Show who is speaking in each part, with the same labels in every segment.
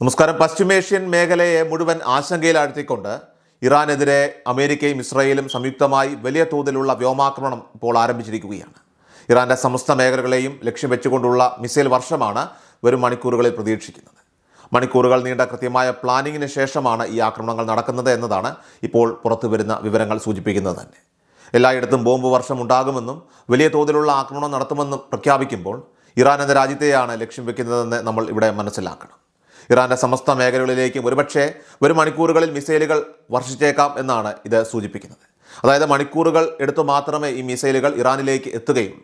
Speaker 1: നമസ്കാരം. പശ്ചിമേഷ്യൻ മേഖലയെ മുഴുവൻ ആശങ്കയിലാഴ്ത്തിക്കൊണ്ട് ഇറാനെതിരെ അമേരിക്കയും ഇസ്രായേലും സംയുക്തമായി വലിയ തോതിലുള്ള വ്യോമാക്രമണം ഇപ്പോൾ ആരംഭിച്ചിരിക്കുകയാണ്. ഇറാന്റെ സമസ്ത മേഖലകളെയും ലക്ഷ്യം വെച്ചുകൊണ്ടുള്ള മിസൈൽ വർഷമാണ് വരും മണിക്കൂറുകളിൽ പ്രതീക്ഷിക്കുന്നത്. മണിക്കൂറുകൾ നീണ്ട കൃത്യമായ പ്ലാനിങ്ങിന് ശേഷമാണ് ഈ ആക്രമണങ്ങൾ നടക്കുന്നത് എന്നതാണ് ഇപ്പോൾ പുറത്തുവരുന്ന വിവരങ്ങൾ സൂചിപ്പിക്കുന്നത് തന്നെ. എല്ലായിടത്തും ബോംബ് വർഷം ഉണ്ടാകുമെന്നും വലിയ തോതിലുള്ള ആക്രമണം നടത്തുമെന്നും പ്രഖ്യാപിക്കുമ്പോൾ ഇറാൻ എന്ന രാജ്യത്തെയാണ് ലക്ഷ്യം വെക്കുന്നതെന്ന് നമ്മൾ ഇവിടെ മനസ്സിലാക്കണം. ഇറാന്റെ സമസ്ത മേഖലകളിലേക്കും ഒരുപക്ഷെ വരും മണിക്കൂറുകളിൽ മിസൈലുകൾ വർഷിച്ചേക്കാം എന്നാണ് ഇത് സൂചിപ്പിക്കുന്നത്. അതായത് മണിക്കൂറുകൾ എടുത്തു മാത്രമേ ഈ മിസൈലുകൾ ഇറാനിലേക്ക് എത്തുകയുള്ളൂ.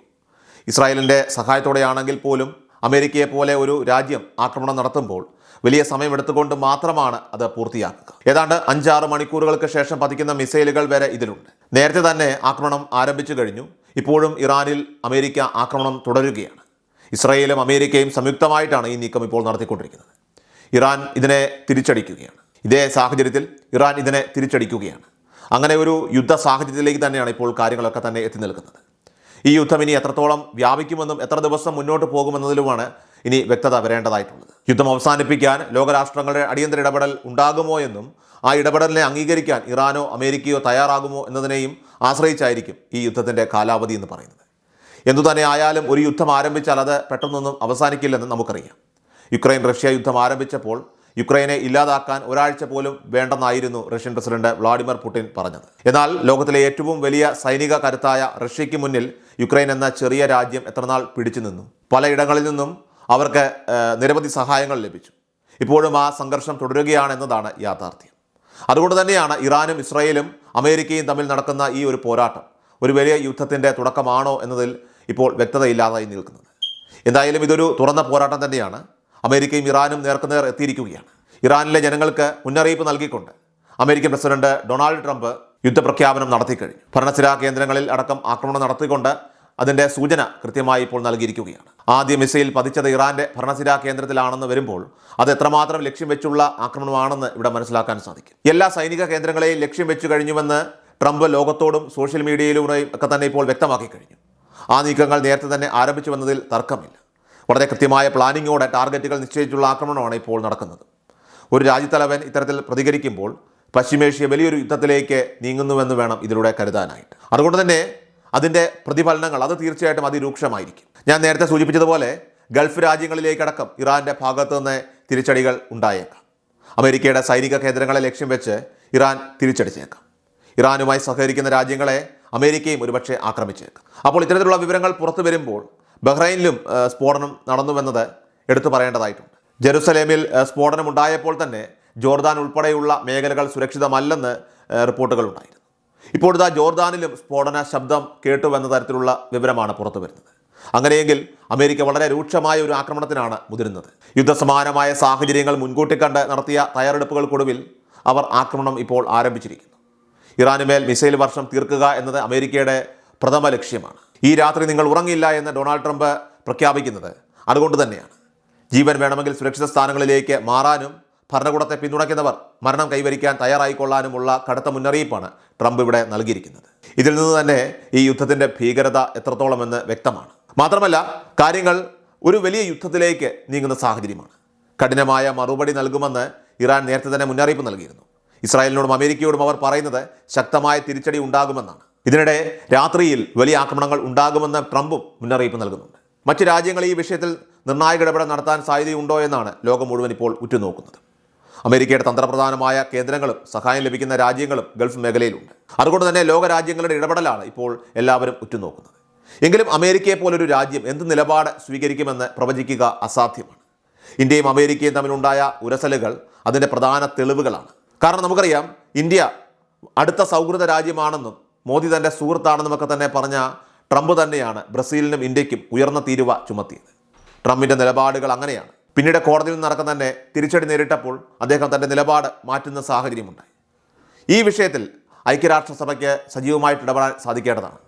Speaker 1: ഇസ്രായേലിൻ്റെ സഹായത്തോടെയാണെങ്കിൽ പോലും അമേരിക്കയെ പോലെ ഒരു രാജ്യം ആക്രമണം നടത്തുമ്പോൾ വലിയ സമയമെടുത്തുകൊണ്ട് മാത്രമാണ് അത് പൂർത്തിയാക്കുക. ഏതാണ്ട് 5-6 മണിക്കൂറുകൾക്ക് ശേഷം പതിക്കുന്ന മിസൈലുകൾ വരെ ഇതിലുണ്ട്. നേരത്തെ തന്നെ ആക്രമണം ആരംഭിച്ചു കഴിഞ്ഞു. ഇപ്പോഴും ഇറാനിൽ അമേരിക്ക ആക്രമണം തുടരുകയാണ്. ഇസ്രായേലും അമേരിക്കയും സംയുക്തമായിട്ടാണ് ഈ നീക്കം ഇപ്പോൾ നടത്തിക്കൊണ്ടിരിക്കുന്നത്. ഇറാൻ ഇതിനെ തിരിച്ചടിക്കുകയാണ്. ഇതേ സാഹചര്യത്തിൽ ഇറാൻ ഇതിനെ തിരിച്ചടിക്കുകയാണ്. അങ്ങനെ ഒരു യുദ്ധ സാഹചര്യത്തിലേക്ക് തന്നെയാണ് ഇപ്പോൾ കാര്യങ്ങളൊക്കെ തന്നെ എത്തി നിൽക്കുന്നത്. ഈ യുദ്ധം ഇനി എത്രത്തോളം വ്യാപിക്കുമെന്നും എത്ര ദിവസം മുന്നോട്ട് പോകുമെന്നതിലുമാണ് ഇനി വ്യക്തത വരേണ്ടതായിട്ടുള്ളത്. യുദ്ധം അവസാനിപ്പിക്കാൻ ലോകരാഷ്ട്രങ്ങളുടെ അടിയന്തര ഇടപെടൽ ഉണ്ടാകുമോ എന്നും ആ ഇടപെടലിനെ അംഗീകരിക്കാൻ ഇറാനോ അമേരിക്കയോ തയ്യാറാകുമോ എന്നതിനെയും ആശ്രയിച്ചായിരിക്കും ഈ യുദ്ധത്തിൻ്റെ കാലാവധി എന്ന് പറയുന്നത്. എന്തുതന്നെ ആയാലും ഒരു യുദ്ധം ആരംഭിച്ചാൽ അത് പെട്ടെന്നൊന്നും അവസാനിക്കില്ലെന്ന് നമുക്കറിയാം. യുക്രൈൻ റഷ്യ യുദ്ധം ആരംഭിച്ചപ്പോൾ യുക്രൈനെ ഇല്ലാതാക്കാൻ ഒരാഴ്ച പോലും വേണ്ടെന്നായിരുന്നു റഷ്യൻ പ്രസിഡന്റ് വ്ളാഡിമിർ പുടിൻ പറഞ്ഞത്. എന്നാൽ ലോകത്തിലെ ഏറ്റവും വലിയ സൈനിക കരുത്തായ റഷ്യയ്ക്ക് മുന്നിൽ യുക്രൈൻ എന്ന ചെറിയ രാജ്യം എത്രനാൾ പിടിച്ചു നിന്നു. പലയിടങ്ങളിൽ നിന്നും അവർക്ക് നിരവധി സഹായങ്ങൾ ലഭിച്ചു. ഇപ്പോഴും ആ സംഘർഷം തുടരുകയാണെന്നതാണ് യാഥാർത്ഥ്യം. അതുകൊണ്ട് തന്നെയാണ് ഇറാനും ഇസ്രായേലും അമേരിക്കയും തമ്മിൽ നടക്കുന്ന ഈ ഒരു പോരാട്ടം ഒരു വലിയ യുദ്ധത്തിൻ്റെ തുടക്കമാണോ എന്നതിൽ ഇപ്പോൾ വ്യക്തതയില്ലാതായി നിൽക്കുന്നത്. എന്തായാലും ഇതൊരു തുറന്ന പോരാട്ടം തന്നെയാണ്. അമേരിക്കയും ഇറാനും നേർക്കുനേർ എത്തിയിരിക്കുകയാണ്. ഇറാനിലെ ജനങ്ങൾക്ക് മുന്നറിയിപ്പ് നൽകിക്കൊണ്ട് അമേരിക്കൻ പ്രസിഡന്റ് ഡൊണാൾഡ് ട്രംപ് യുദ്ധപ്രഖ്യാപനം നടത്തിക്കഴിഞ്ഞു. ഭരണസിരാ കേന്ദ്രങ്ങളിൽ അടക്കം ആക്രമണം നടത്തിക്കൊണ്ട് അതിൻ്റെ സൂചന കൃത്യമായി ഇപ്പോൾ നൽകിയിരിക്കുകയാണ്. ആദ്യ മിസൈൽ പതിച്ചത് ഇറാന്റെ ഭരണസിരാ കേന്ദ്രത്തിലാണെന്ന് വരുമ്പോൾ അത് എത്രമാത്രം ലക്ഷ്യം വെച്ചുള്ള ആക്രമണമാണെന്ന് ഇവിടെ മനസ്സിലാക്കാൻ സാധിക്കും. എല്ലാ സൈനിക കേന്ദ്രങ്ങളെയും ലക്ഷ്യം വെച്ചു കഴിഞ്ഞുവെന്ന് ട്രംപ് ലോകത്തോടും സോഷ്യൽ മീഡിയയിലൂടെയും ഒക്കെ തന്നെ ഇപ്പോൾ വ്യക്തമാക്കി കഴിഞ്ഞു. ആ നീക്കങ്ങൾ നേരത്തെ തന്നെ ആരംഭിച്ചുവെന്നതിൽ തർക്കമില്ല. വളരെ കൃത്യമായ പ്ലാനിങ്ങോടെ ടാർഗറ്റുകൾ നിശ്ചയിച്ചുള്ള ആക്രമണമാണ് ഇപ്പോൾ നടക്കുന്നത്. ഒരു രാജ്യത്തലവൻ ഇത്തരത്തിൽ പ്രതികരിക്കുമ്പോൾ പശ്ചിമേഷ്യ വലിയൊരു യുദ്ധത്തിലേക്ക് നീങ്ങുന്നുവെന്ന് വേണം ഇതിലൂടെ കരുതാനായിട്ട്. അതുകൊണ്ട് തന്നെ അതിൻ്റെ പ്രതിഫലനങ്ങൾ അത് തീർച്ചയായിട്ടും അതിരൂക്ഷമായിരിക്കും. ഞാൻ നേരത്തെ സൂചിപ്പിച്ചതുപോലെ ഗൾഫ് രാജ്യങ്ങളിലേക്കടക്കം ഇറാൻ്റെ ഭാഗത്തു നിന്ന് തിരിച്ചടികൾ ഉണ്ടായേക്കാം. അമേരിക്കയുടെ സൈനിക കേന്ദ്രങ്ങളെ ലക്ഷ്യം വെച്ച് ഇറാൻ തിരിച്ചടിച്ചേക്കാം. ഇറാനുമായി സഹകരിക്കുന്ന രാജ്യങ്ങളെ അമേരിക്കയും ഒരുപക്ഷെ ആക്രമിച്ചേക്കാം. അപ്പോൾ ഇത്തരത്തിലുള്ള വിവരങ്ങൾ പുറത്തു വരുമ്പോൾ ബഹ്റൈനിലും സ്ഫോടനം നടന്നുവെന്നത് എടുത്തു പറയേണ്ടതായിട്ടുണ്ട്. ജെറുസലേമിൽ സ്ഫോടനം ഉണ്ടായപ്പോൾ തന്നെ ജോർദാൻ ഉൾപ്പെടെയുള്ള മേഖലകൾ സുരക്ഷിതമല്ലെന്ന് റിപ്പോർട്ടുകളുണ്ടായിരുന്നു. ഇപ്പോൾ ഇതാ ജോർദാനിലും സ്ഫോടന ശബ്ദം കേട്ടുവെന്ന തരത്തിലുള്ള വിവരമാണ് പുറത്തു വരുന്നത്. അങ്ങനെയെങ്കിൽ അമേരിക്ക വളരെ രൂക്ഷമായ ഒരു ആക്രമണത്തിനാണ് മുതിരുന്നത്. യുദ്ധസമാനമായ സാഹചര്യങ്ങൾ മുൻകൂട്ടി കണ്ട് നടത്തിയ തയ്യാറെടുപ്പുകൾക്കൊടുവിൽ അവർ ആക്രമണം ഇപ്പോൾ ആരംഭിച്ചിരിക്കുന്നു. ഇറാനുമേൽ മിസൈൽ വർഷം തീർക്കുക എന്നത് അമേരിക്കയുടെ പ്രഥമ ലക്ഷ്യമാണ്. ഈ രാത്രി നിങ്ങൾ ഉറങ്ങില്ല എന്ന് ഡൊണാൾഡ് ട്രംപ് പ്രഖ്യാപിക്കുന്നത് അതുകൊണ്ട് തന്നെയാണ്. ജീവൻ വേണമെങ്കിൽ സുരക്ഷിത സ്ഥാനങ്ങളിലേക്ക് മാറാനും ഭരണകൂടത്തെ പിന്തുണയ്ക്കുന്നവർ മരണം കൈവരിക്കാൻ തയ്യാറായിക്കൊള്ളാനുമുള്ള കടുത്ത മുന്നറിയിപ്പാണ് ട്രംപ് ഇവിടെ നൽകിയിരിക്കുന്നത്. ഇതിൽ നിന്ന് തന്നെ ഈ യുദ്ധത്തിൻ്റെ ഭീകരത എത്രത്തോളമെന്ന് വ്യക്തമാണ്. മാത്രമല്ല കാര്യങ്ങൾ ഒരു വലിയ യുദ്ധത്തിലേക്ക് നീങ്ങുന്ന സാഹചര്യമാണ്. കഠിനമായ മറുപടി നൽകുമെന്ന് ഇറാൻ നേരത്തെ തന്നെ മുന്നറിയിപ്പ് നൽകിയിരുന്നു. ഇസ്രായേലിനോടും അമേരിക്കയോടും അവർ പറയുന്നത് ശക്തമായ തിരിച്ചടി ഉണ്ടാകുമെന്നാണ്. ഇതിനിടെ രാത്രിയിൽ വലിയ ആക്രമണങ്ങൾ ഉണ്ടാകുമെന്ന് ട്രംപും മുന്നറിയിപ്പ് നൽകുന്നുണ്ട്. മറ്റ് രാജ്യങ്ങൾ ഈ വിഷയത്തിൽ നിർണായക ഇടപെടൽ നടത്താൻ സാധ്യതയുണ്ടോ എന്നാണ് ലോകം മുഴുവൻ ഇപ്പോൾ ഉറ്റുനോക്കുന്നത്. അമേരിക്കയുടെ തന്ത്രപ്രധാനമായ കേന്ദ്രങ്ങളും സഹായം ലഭിക്കുന്ന രാജ്യങ്ങളും ഗൾഫ് മേഖലയിലുണ്ട്. അതുകൊണ്ട് തന്നെ ലോക രാജ്യങ്ങളുടെ ഇടപെടലാണ് ഇപ്പോൾ എല്ലാവരും ഉറ്റുനോക്കുന്നത്. എങ്കിലും അമേരിക്കയെ പോലൊരു രാജ്യം എന്ത് നിലപാട് സ്വീകരിക്കുമെന്ന് പ്രവചിക്കുക അസാധ്യമാണ്. ഇന്ത്യയും അമേരിക്കയും തമ്മിലുണ്ടായ ഉരസലുകൾ അതിൻ്റെ പ്രധാന തെളിവുകളാണ്. കാരണം നമുക്കറിയാം, ഇന്ത്യ അടുത്ത സൗഹൃദ രാജ്യമാണെന്നും മോദി തൻ്റെ സുഹൃത്താണെന്നുമൊക്കെ തന്നെ പറഞ്ഞ ട്രംപ് തന്നെയാണ് ബ്രസീലിനും ഇന്ത്യക്കും ഉയർന്ന തീരുവ ചുമത്തിയത്. ട്രംപിൻ്റെ നിലപാടുകൾ അങ്ങനെയാണ്. പിന്നീട് കോടതിയിൽ നടക്കുന്ന തന്നെ തിരിച്ചടി നേരിട്ടപ്പോൾ അദ്ദേഹം തൻ്റെ നിലപാട് മാറ്റുന്ന സാഹചര്യമുണ്ടായി. ഈ വിഷയത്തിൽ ഐക്യരാഷ്ട്രസഭയ്ക്ക് സജീവമായിട്ട് ഇടപെടാൻ സാധിക്കേണ്ടതാണ്.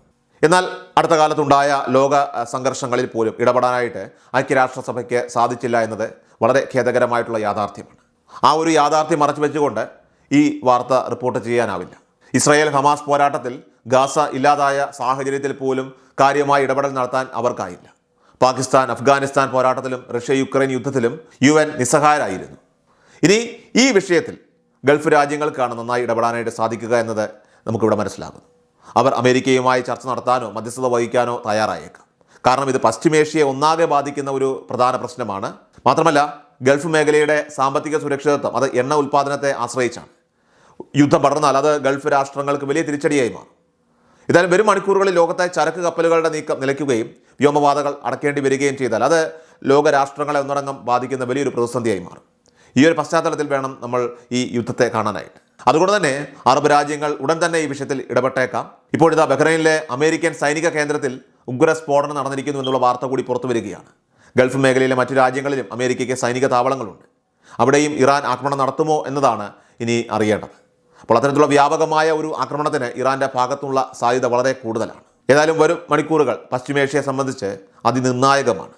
Speaker 1: എന്നാൽ അടുത്ത കാലത്തുണ്ടായ ലോക സംഘർഷങ്ങളിൽ പോലും ഇടപെടാനായിട്ട് ഐക്യരാഷ്ട്രസഭയ്ക്ക് സാധിച്ചില്ല എന്നത് വളരെ ഖേദകരമായിട്ടുള്ള യാഥാർത്ഥ്യമാണ്. ആ ഒരു യാഥാർത്ഥ്യം മറച്ചു വെച്ചുകൊണ്ട് ഈ വാർത്ത റിപ്പോർട്ട് ചെയ്യാനാവില്ല. ഇസ്രായേൽ ഹമാസ് പോരാട്ടത്തിൽ ഗാസ ഇല്ലാതായ സാഹചര്യത്തിൽ പോലും കാര്യമായി ഇടപെടൽ നടത്താൻ അവർക്കായില്ല. പാകിസ്ഥാൻ അഫ്ഗാനിസ്ഥാൻ പോരാട്ടത്തിലും റഷ്യ യുക്രൈൻ യുദ്ധത്തിലും UN നിസ്സഹായരായിരുന്നു. ഇനി ഈ വിഷയത്തിൽ ഗൾഫ് രാജ്യങ്ങൾക്കാണ് നന്നായി ഇടപെടാനായിട്ട് സാധിക്കുക എന്നത് നമുക്കിവിടെ മനസ്സിലാകുന്നു. അവർ അമേരിക്കയുമായി ചർച്ച നടത്താനോ മധ്യസ്ഥത വഹിക്കാനോ തയ്യാറായേക്കാം. കാരണം ഇത് പശ്ചിമേഷ്യയെ ഒന്നാകെ ബാധിക്കുന്ന ഒരു പ്രധാന പ്രശ്നമാണ്. മാത്രമല്ല ഗൾഫ് മേഖലയുടെ സാമ്പത്തിക സുരക്ഷിതത്വം അത് എണ്ണ ഉൽപ്പാദനത്തെ ആശ്രയിച്ചാണ്. യുദ്ധം പടർന്നാൽ അത് ഗൾഫ് രാഷ്ട്രങ്ങൾക്ക് വലിയ തിരിച്ചടിയായി മാറും. ഏതായാലും വരും മണിക്കൂറുകളിൽ ലോകത്തെ ചരക്ക് കപ്പലുകളുടെ നീക്കം നിലയ്ക്കുകയും വ്യോമപാതകൾ അടക്കേണ്ടി വരികയും ചെയ്താൽ അത് ലോകരാഷ്ട്രങ്ങളെ ഒന്നടങ്കം ബാധിക്കുന്ന വലിയൊരു പ്രതിസന്ധിയായി മാറും. ഈ ഒരു പശ്ചാത്തലത്തിൽ വേണം നമ്മൾ ഈ യുദ്ധത്തെ കാണാനായിട്ട്. അതുകൊണ്ട് തന്നെ അറബ് രാജ്യങ്ങൾ ഉടൻ തന്നെ ഈ വിഷയത്തിൽ ഇടപെട്ടേക്കാം. ഇപ്പോഴിതാ ബഹ്റൈനിലെ അമേരിക്കൻ സൈനിക കേന്ദ്രത്തിൽ ഉഗ്ര സ്ഫോടനം നടന്നിരിക്കുന്നു എന്നുള്ള വാർത്ത കൂടി പുറത്തു വരികയാണ്. ഗൾഫ് മേഖലയിലെ മറ്റു രാജ്യങ്ങളിലും അമേരിക്കയ്ക്ക് സൈനിക താവളങ്ങളുണ്ട്. അവിടെയും ഇറാൻ ആക്രമണം നടത്തുമോ എന്നതാണ് ഇനി അറിയേണ്ടത്. അപ്പോൾ അത്തരത്തിലുള്ള വ്യാപകമായ ഒരു ആക്രമണത്തിന് ഇറാൻ്റെ ഭാഗത്തുള്ള സാധ്യത വളരെ കൂടുതലാണ്. ഏതായാലും വരും മണിക്കൂറുകൾ പശ്ചിമേഷ്യയെ സംബന്ധിച്ച് അതിനിർണായകമാണ്.